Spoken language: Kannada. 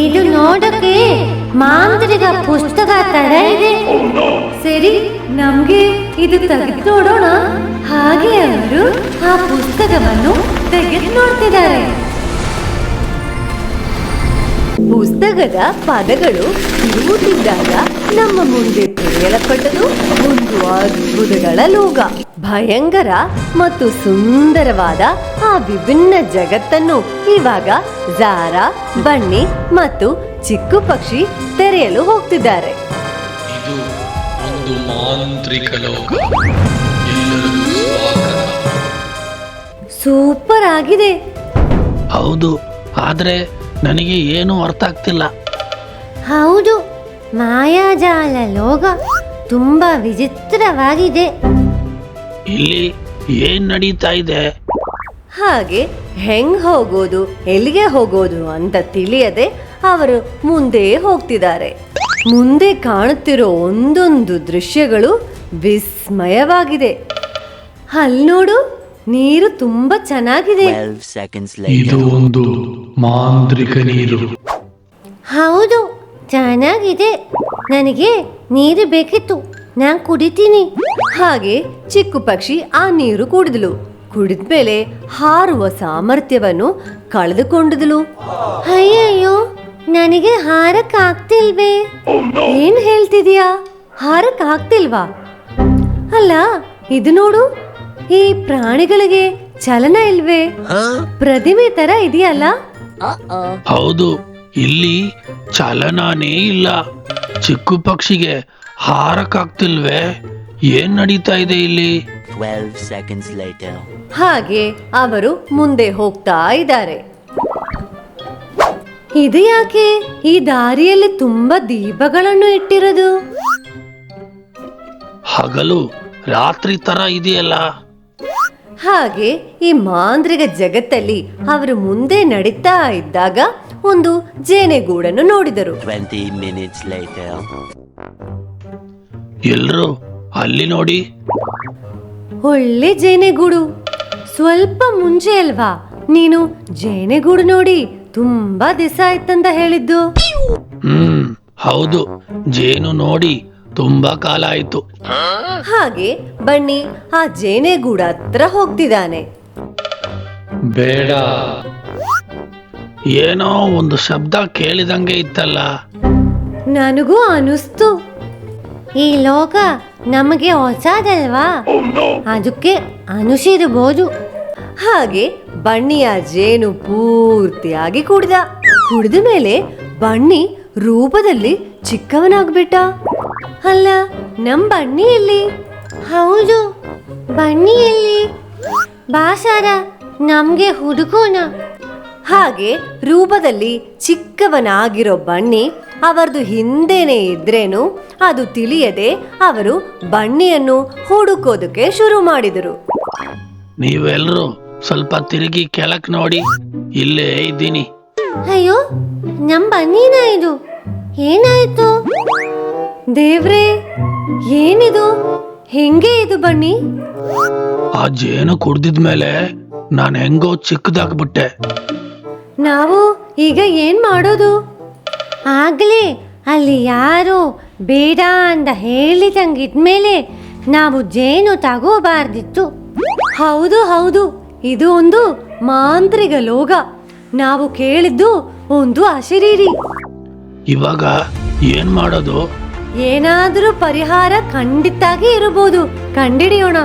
ಇದು ನೋಡಕ್ಕೆ ಮಾಂತ್ರಿಕ ಪುಸ್ತಕ ತರ ಇದೆ. ಸರಿ, ನಮ್ಗೆ ಇದು ತೆಗೆದು ನೋಡೋಣ. ಹಾಗೆ ಅವರು ಆ ಪುಸ್ತಕವನ್ನು ತೆಗೆದು ನೋಡ್ತಿದ್ದಾರೆ. ಪುಸ್ತಕದ ಪದಗಳು ತಿರುಗುತ್ತಿದ್ದಾಗ ನಮ್ಮ ಮುಂದೆ ತೆರೆಯಲ್ಪಟ್ಟದು ಒಂದು ಅದ್ಭುತಗಳ ಲೋಕ. ಭಯಂಕರ ಮತ್ತು ಸುಂದರವಾದ ಆ ವಿಭಿನ್ನ ಜಗತ್ತನ್ನು ಇವಾಗ ಝಾರಾ, ಬನ್ನಿ ಮತ್ತು ಚಿಕ್ಕು ಪಕ್ಷಿ ತೆರೆಯಲು ಹೋಗ್ತಿದ್ದಾರೆ. ಇದು ಒಂದು ಮಾಂತ್ರಿಕ ಲೋಕ. ಎಲ್ಲರಿಗೂ ಸ್ವಾಗತ. ಸೂಪರ್ ಆಗಿದೆ. ಹೌದು, ಆದ್ರೆ ನನಗೆ ಏನು ಅರ್ಥ ಆಗ್ತಿಲ್ಲ. ಹೌದು, ಮಾಯಾಜಾಲ ಲೋಕ ತುಂಬಾ ವಿಚಿತ್ರವಾಗಿದೆ. ಇಲ್ಲಿ ಏನ್ ನಡೀತಾ ಇದೆ? ಹಾಗೆ ಹೆಂಗ್ ಹೋಗೋದು, ಎಲ್ಲಿಗೆ ಹೋಗೋದು ಅಂತ ತಿಳಿಯದೆ ಅವರು ಮುಂದೆ ಹೋಗ್ತಿದ್ದಾರೆ. ಮುಂದೆ ಕಾಣುತ್ತಿರೋ ಒಂದೊಂದು ದೃಶ್ಯಗಳು ವಿಸ್ಮಯವಾಗಿದೆ. ಅಲ್ಲಿ ನೋಡು, ನೀರು ತುಂಬಾ ಚೆನ್ನಾಗಿದೆ. ಇದು ಒಂದು ಮಾಂತ್ರಿಕ ನೀರು. ಹೌದು, ಚೆನ್ನಾಗಿದೆ. ನನಗೆ ನೀರು ಬೇಕಿತ್ತು, ನಾನು ಕುಡಿತೀನಿ. ಹಾಗೆ ಚಿಕ್ಕು ಪಕ್ಷಿ ಆ ನೀರು ಕುಡಿದಳು. ಕುಡಿದ್ಮೇಲೆ ಹಾರುವ ಸಾಮರ್ಥ್ಯವನ್ನು ಕಳೆದುಕೊಂಡಿದಳು. ಅಯ್ಯಯ್ಯೋ, ನನಗೆ ಹಾರಕ್ಕಾಗ್ತಿಲ್ವೇ? ಏನ್ ಹೇಳ್ತಿದ್ಯಾ? ಹಾರಕ್ಕಾಗ್ತಿಲ್ವಾ? ಅಲ್ಲ, ಇದು ನೋಡು, ಈ ಪ್ರಾಣಿಗಳಿಗೆ ಚಲನ ಇಲ್ವೇ? ಪ್ರತಿಮೆ ತರ ಇದೆಯಲ್ಲ. ಹೌದು, ಇಲ್ಲಿ ಚಲನಾನೇ ಇಲ್ಲ. ಚಿಕ್ಕು ಪಕ್ಷಿಗೆ ಹಾರಕ್ಕಾಗ್ತಿಲ್ವೇ? ಏನ್ ನಡೀತಾ ಇದೆ ಇಲ್ಲಿ? 12 seconds later. ಹಾಗೆ ಅವರು ಮುಂದೆ ಹೋಗ್ತಾ ಇದ್ದಾರೆ. ಇದು ಯಾಕೆ ಈ ದಾರಿಯಲ್ಲಿ ತುಂಬಾ ದೀಪಗಳನ್ನು ಇಟ್ಟಿರೋದು? ಹಗಲು ರಾತ್ರಿ ತರ ಇದೆಯಲ್ಲ. ಹಾಗೆ ಈ ಮಾಂತ್ರಿಕ ಜಗತ್ತಲ್ಲಿ ಅವರು ಮುಂದೆ ನಡೀತಾ ಇದ್ದಾಗ ಒಂದು ಜೇನೆಗೂಡನ್ನು ನೋಡಿದರು. 20 minutes later. ಎಲ್ರು ಅಲ್ಲಿ ನೋಡಿ. ಒಳ್ಳೆ ಜೇನೆಗೂಡು. ಸ್ವಲ್ಪ ಮುಂಚೆ ಅಲ್ವಾ ನೀನು ಜೇನೆಗೂಡು ನೋಡಿ ತುಂಬಾ ದಿವಸ ಆಯ್ತಂತ ಹೇಳಿದ್ದು? ಹೌದು, ಜೇನು ನೋಡಿ ತುಂಬಾ ಕಾಲ ಆಯ್ತು. ಹಾಗೆ ಬನ್ನಿ ಆ ಜೇನೆಗೂಡ ಹತ್ರ ಹೋಗ್ತಿದ್ದಾನೆ. ಬೇಡ. ಏನೋ ಒಂದು ಶಬ್ದ ಕೇಳಿದಂಗೆ ಇತ್ತಲ್ಲ. ನನಗೂ ಅನಿಸ್ತು. ಈ ಲೋಕ ನಮಗೆ ಹೊಸದಲ್ವಾ, ಅದಕ್ಕೆ ಅನಿಸಿರಬಹುದು. ಹಾಗೆ ಬಣ್ಣಿಯ ಜೇನು ಪೂರ್ತಿಯಾಗಿ ಕುಡಿದ ಮೇಲೆ ಬನ್ನಿ ರೂಪದಲ್ಲಿ ಚಿಕ್ಕವನಾಗ್ಬಿಟ್ಟ. ಅಲ್ಲ, ನಮ್ ಬನ್ನಿ ಎಲ್ಲಿ? ಹೌದು, ಬನ್ನಿ ಎಲ್ಲಿ? ಬಾಸಾರ, ನಮ್ಗೆ ಹುಡುಕೋಣ. ಹಾಗೆ ರೂಪದಲ್ಲಿ ಚಿಕ್ಕವನಾಗಿರೋ ಬನ್ನಿ ಅವರದು ಹಿಂದೆನೆ ಇದ್ರೇನು ಅದು ತಿಳಿಯದೆ ಅವರು ಬನ್ನಿಯನ್ನು ಹುಡುಕೋದಕ್ಕೆ ಶುರು ಮಾಡಿದರು. ನೀವೆಲ್ಲರೂ ಸ್ವಲ್ಪ ತಿರುಗಿ ಕೆಳಕ್ ನೋಡಿ, ಇಲ್ಲೇ ಇದ್ದೀನಿ. ಅಯ್ಯೋ, ನಮ್ ಬನ್ನಿನ ಇದು? ಏನಾಯ್ತು ದೇವ್ರೇ? ಏನಿದು? ಹೆಂಗೆ ಇದು ಬನ್ನಿ? ಆ ಜೇನು ಕುಡ್ದಿದ್ಮೇಲೆ ನಾನು ಹೆಂಗೋ ಚಿಕ್ಕದಾಗ್ಬಿಟ್ಟೆ. ನಾವು ಈಗ ಏನ್ ಮಾಡೋದು? ಆಗ್ಲೇ ಅಲ್ಲಿ ಯಾರು ಬೇಡ ಅಂತ ಹೇಳಿದಂಗಿದ್ಮೇಲೆ ನಾವು ಜೇನು ತಗೋಬಾರ್ದಿತ್ತು. ಹೌದು ಹೌದು, ಇದು ಒಂದು ಮಾಂತ್ರಿಕ ಲೋಕ. ನಾವು ಕೇಳಿದ್ದು ಒಂದು ಅಶರೀರಿ. ಇವಾಗ ಏನ್ ಮಾಡೋದು? ಏನಾದರೂ ಪರಿಹಾರ ಖಂಡಿತಾಗಿ ಇರಬಹುದು, ಕಂಡಿಡಿಯೋಣ.